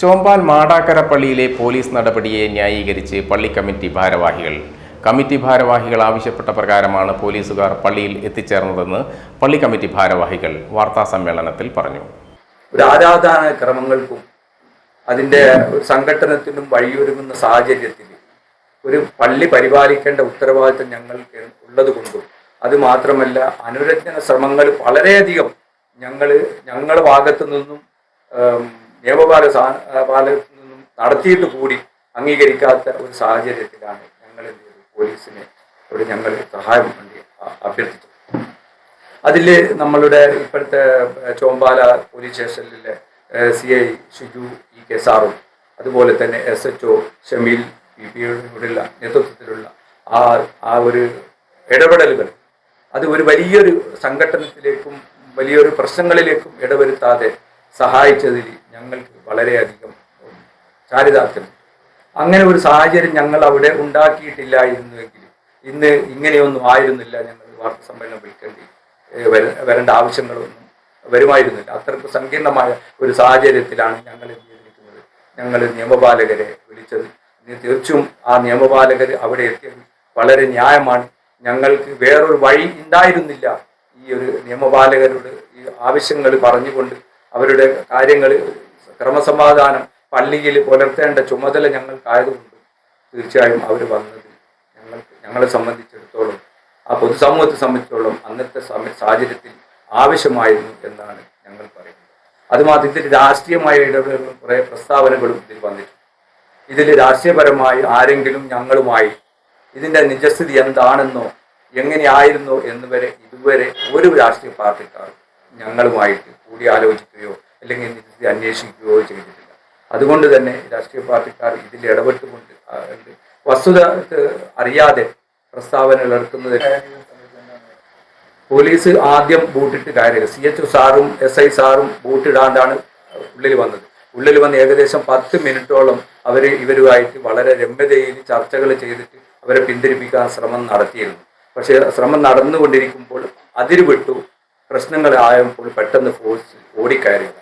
ചോമ്പാൽ മാടാക്കര പള്ളിയിലെ പോലീസ് നടപടിയെ ന്യായീകരിച്ച് പള്ളി കമ്മിറ്റി ഭാരവാഹികൾ. കമ്മിറ്റി ഭാരവാഹികൾ ആവശ്യപ്പെട്ട പ്രകാരമാണ് പോലീസുകാർ പള്ളിയിൽ എത്തിച്ചേർന്നതെന്ന് പള്ളി കമ്മിറ്റി ഭാരവാഹികൾ വാർത്താസമ്മേളനത്തിൽ പറഞ്ഞു. ഒരു ആരാധനാ ക്രമങ്ങൾക്കും അതിൻ്റെ ഒരു സംഘടനത്തിനും വഴിയൊരുങ്ങുന്ന സാഹചര്യത്തിൽ ഒരു പള്ളി പരിപാലിക്കേണ്ട ഉത്തരവാദിത്വം ഞങ്ങൾക്ക് ഉള്ളതുകൊണ്ടും അതുമാത്രമല്ല അനുരഞ്ജന ശ്രമങ്ങൾ വളരെയധികം ഞങ്ങളുടെ ഭാഗത്തു നിന്നും നിയമപാലകത്തു നിന്നും നടത്തിയിട്ട് കൂടി അംഗീകരിക്കാത്ത ഒരു സാഹചര്യത്തിലാണ് ഞങ്ങൾ പോലീസിനെ ഞങ്ങൾ സഹായം വേണ്ടി അഭ്യർത്ഥിച്ചത്. അതിൽ നമ്മളുടെ ഇപ്പോഴത്തെ ചോമ്പാല പോലീസ് സ്റ്റേഷനിലെ CI ഷിജു EK സാറും അതുപോലെ തന്നെ SHO ഷമീൽ PPയുടെ നേതൃത്വത്തിലുള്ള ആ ഒരു ഇടപെടലുകൾ അത് ഒരു വലിയൊരു സംഘടനത്തിലേക്കും വലിയൊരു പ്രശ്നങ്ങളിലേക്കും ഇടവരുത്താതെ സഹായിച്ചതിൽ ഞങ്ങൾക്ക് വളരെയധികം ചാരിതാർത്ഥ്യം. അങ്ങനെ ഒരു സാഹചര്യം ഞങ്ങൾ അവിടെ ഉണ്ടാക്കിയിട്ടില്ലായിരുന്നുവെങ്കിൽ ഇന്ന് ഇങ്ങനെയൊന്നും ആയിരുന്നില്ല. ഞങ്ങൾ വാർത്താ സമ്മേളനം വിളിക്കേണ്ടി വരേണ്ട ആവശ്യങ്ങളൊന്നും വരുമായിരുന്നില്ല. അത്രയ്ക്ക് സങ്കീർണമായ ഒരു സാഹചര്യത്തിലാണ് ഞങ്ങൾ എന്ത് ചെയ്തിരിക്കുന്നത്. ഞങ്ങൾ നിയമപാലകരെ വിളിച്ചത്. തീർച്ചയായും ആ നിയമപാലകർ അവിടെ എത്തിയത് വളരെ ന്യായമാണ്. ഞങ്ങൾക്ക് വേറൊരു വഴി ഉണ്ടായിരുന്നില്ല. ഈ ഒരു നിയമപാലകരോട് ഈ ആവശ്യങ്ങൾ പറഞ്ഞുകൊണ്ട് അവരുടെ കാര്യങ്ങൾ ക്രമസമാധാനം പള്ളിയിൽ പുലർത്തേണ്ട ചുമതല ഞങ്ങൾക്കായതുകൊണ്ട് തീർച്ചയായും അവർ വന്നത് ഞങ്ങളെ സംബന്ധിച്ചിടത്തോളം ആ പൊതുസമൂഹത്തെ സംബന്ധിച്ചിടത്തോളം അന്നത്തെ സാഹചര്യത്തിൽ ആവശ്യമായിരുന്നു എന്നാണ് ഞങ്ങൾ പറയുന്നത്. അതുമാത്രം ഇതിൽ രാഷ്ട്രീയമായ ഇടപെടലുകളും കുറേ പ്രസ്താവനകളും ഇതിൽ വന്നിട്ടുണ്ട്. ഇതിൽ രാഷ്ട്രീയപരമായി ആരെങ്കിലും ഞങ്ങളുമായി ഇതിൻ്റെ നിജസ്ഥിതി എന്താണെന്നോ എങ്ങനെയായിരുന്നോ എന്നുവരെ ഇതുവരെ ഒരു രാഷ്ട്രീയ പാർട്ടിക്കാർ ഞങ്ങളുമായിട്ട് കൂടിയാലോചിക്കുകയോ അല്ലെങ്കിൽ നിജസ്ഥിതി അന്വേഷിക്കുകയോ ചെയ്തിട്ടില്ല. അതുകൊണ്ട് തന്നെ രാഷ്ട്രീയ പാർട്ടിക്കാർ ഇതിൽ ഇടപെട്ടുകൊണ്ട് വസ്തുത അറിയാതെ പ്രസ്താവനകൾ ഇറക്കുന്നതിന് പോലീസ് ആദ്യം ബൂട്ടിട്ട് കയറിയത്. CHO സാറും SI സാറും ബൂട്ടിടാണ്ടാണ് ഉള്ളിൽ വന്നത്. ഉള്ളിൽ വന്ന് ഏകദേശം 10 മിനിറ്റോളം ഇവരുമായിട്ട് വളരെ രമ്യതയിൽ ചർച്ചകൾ ചെയ്തിട്ട് അവരെ പിന്തിരിപ്പിക്കാൻ ശ്രമം നടത്തിയിരുന്നു. പക്ഷേ ശ്രമം നടന്നുകൊണ്ടിരിക്കുമ്പോൾ അതിരുവിട്ടു പ്രശ്നങ്ങളായപ്പോൾ പെട്ടെന്ന് ഫോഴ്സ് ഓടിക്കയറിയതാണ്.